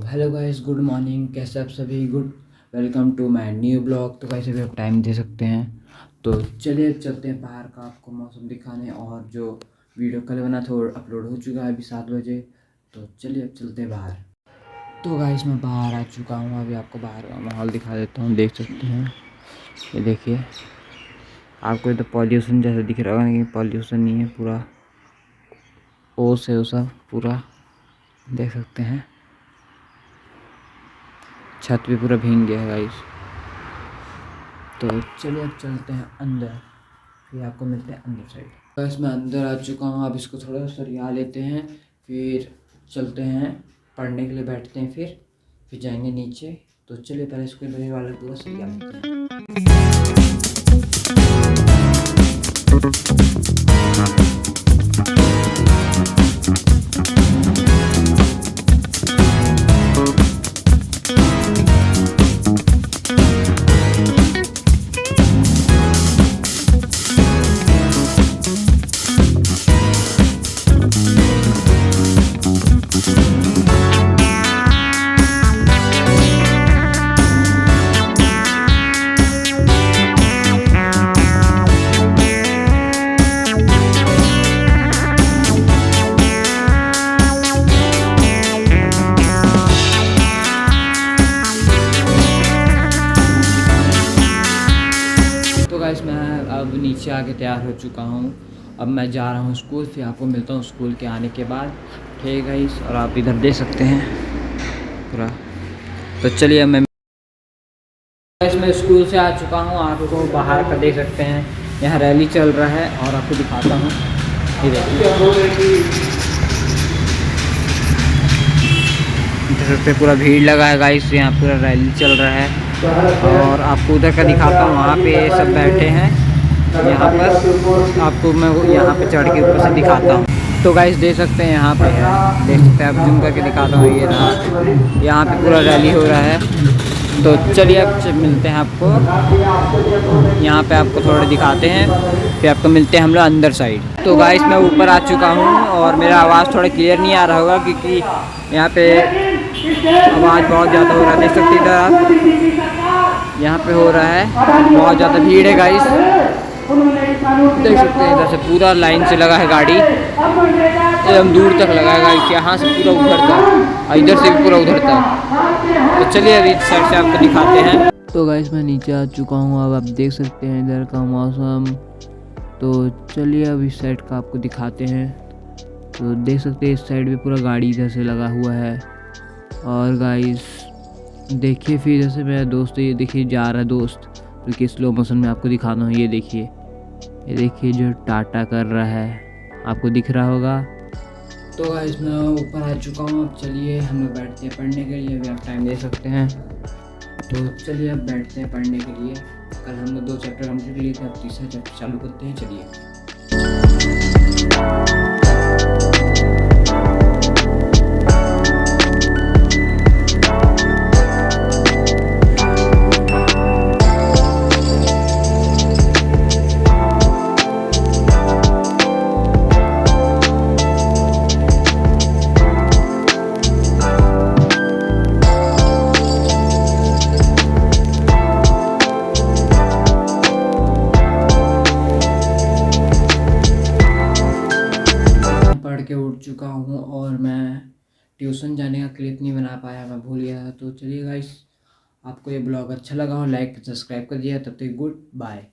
Hello guys, good morning. कैसे आप सभी? Good welcome to my new blog. तो गाइस अभी आप टाइम दे सकते हैं, तो चलिए चलते हैं बाहर का आपको मौसम दिखाने। और जो वीडियो कल बना था वो अपलोड हो चुका है अभी 7 बजे। तो चलिए अब चलते हैं बाहर। तो गाइस मैं बाहर आ चुका हूँ, अभी आपको बाहर का माहौल दिखा देता हूँ। देख सकते हैं, ये देखिए। आपको तो पॉल्यूशन जैसा दिख रहा होगा, लेकिन पॉल्यूशन नहीं है, पूरा ओस है वो सब पूरा। देख सकते हैं छत भी पूरा भीग गया है गाइस। तो चलिए अब चलते हैं अंदर, फिर आपको मिलते हैं अंदर साइड। बस मैं अंदर आ चुका हूँ, अब इसको थोड़ा सरिया लेते हैं, फिर चलते हैं पढ़ने के लिए, बैठते हैं, फिर जाएंगे नीचे। तो चलिए पहले इसको मेरे वाले पूरा सरिया लेते हैं। तो गाइस मैं अब नीचे आके तैयार हो चुका हूँ। अब मैं जा रहा हूँ स्कूल, फिर आपको मिलता हूँ स्कूल के आने के बाद। ठीक है गाइस, और आप इधर देख सकते हैं पूरा। तो चलिए मैं स्कूल से आ चुका हूँ, आपको बाहर का देख सकते हैं। यहाँ रैली चल रहा है और आपको दिखाता हूँ। ये देखिए, देख सकते हैं पूरा भीड़ लगा है गाइस, यहाँ पूरा रैली चल रहा है। और आपको उधर का दिखाता हूँ, वहाँ पे सब बैठे हैं। यहाँ पर आपको मैं यहाँ पे चढ़ के ऊपर से दिखाता हूँ। तो गाइस देख सकते हैं यहाँ पे है, देख सकते हैं, आप जूम करके दिखाता हूँ। ये रहा, यहाँ पे पूरा रैली हो रहा है। तो चलिए अब मिलते हैं आपको, यहाँ पे आपको थोड़ा दिखाते हैं, फिर आपको मिलते हैं हम लोग अंदर साइड। तो गाइस मैं ऊपर आ चुका हूँ और मेरा आवाज़ थोड़ा क्लियर नहीं आ रहा होगा, क्योंकि यहाँ पे आवाज़ बहुत ज़्यादा हो रहा है। देख सकते हैं इधर आप, यहाँ पे हो रहा है, बहुत ज़्यादा भीड़ है गाइस। देख सकते हैं इधर से पूरा लाइन से लगा है गाड़ी, एकदम दूर तक लगा है गाइस, यहाँ से पूरा उधर तक, इधर से भी पूरा उधर तक। तो चलिए अभी इस साइड से आपको दिखाते हैं। तो गाइस मैं नीचे आ चुका हूँ, अब आप देख सकते हैं इधर का मौसम। तो चलिए अब इस साइड का आपको दिखाते हैं। तो देख सकते हैं इस साइड भी पूरा गाड़ी इधर से लगा हुआ है। और गाइस देखिए, फिर इधर से मेरा दोस्त, ये देखिए जा रहा है दोस्त, क्योंकि स्लो मोशन में आपको दिखाना हूँ। ये देखिए जो टाटा कर रहा है, आपको दिख रहा होगा। तो गाइस मैं ऊपर आ चुका हूँ, अब चलिए हम लोग बैठते हैं पढ़ने के लिए। अभी आप टाइम दे सकते हैं, तो चलिए अब बैठते हैं पढ़ने के लिए। कल हमने 2 चैप्टर कंप्लीट लिए थे, अब तीसरा चैप्टर चालू करते हैं। चलिए के उठ चुका हूँ, और मैं ट्यूशन जाने का क्लिप नहीं बना पाया, मैं भूल गया। तो चलिए गाइस, आपको ये ब्लॉग अच्छा लगा हो, लाइक सब्सक्राइब कर दिया। तब तक गुड बाय।